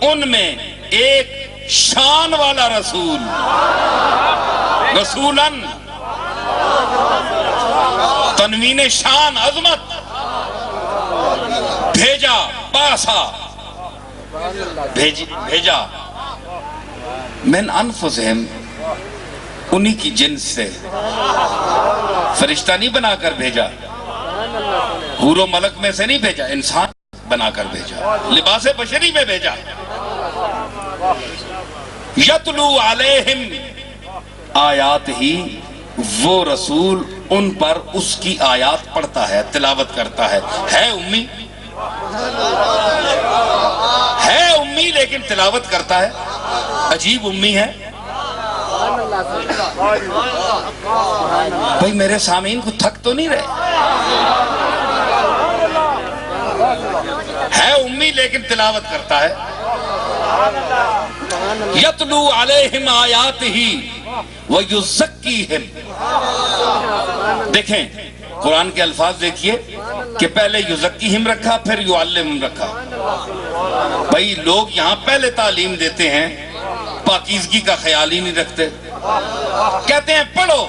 ان میں ایک شان والا رسولاً، تنوین شان، عظمت، بھیجا، باسا، بھیجا، من انفسہم، انہی کی جنس سے، فرشتہ نہیں بنا کر بھیجا، حور و ملک میں سے نہیں بھیجا، انسان بنا کر بھیجا، لباس بشری میں بھیجا، یتلو علیہم آیات ہی، وہ رسول ان پر اس کی آیات پڑھتا ہے، تلاوت کرتا ہے امی، لیکن تلاوت کرتا ہے، عجیب امی ہے۔ بھئی میرے سامعین کو تھک تو نہیں رہے، ہے امی لیکن تلاوت کرتا ہے، یتلو علیہم آیات ہی وَيُزَكِّيهِمْ، دیکھیں قرآن کے الفاظ دیکھیے کہ پہلے یزکیہم رکھا پھر یعلمہم رکھا۔ بھئی لوگ یہاں پہلے تعلیم دیتے ہیں، پاکیزگی کا خیال ہی نہیں رکھتے، کہتے ہیں پڑھو،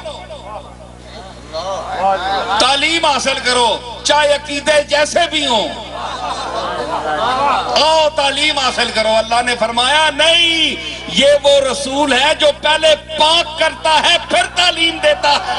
تعلیم حاصل کرو، چاہے عقیدے جیسے بھی ہوں، آؤ تعلیم حاصل کرو۔ اللہ نے فرمایا نہیں، یہ وہ رسول ہے جو پہلے پاک کرتا ہے پھر تعلیم دیتا ہے۔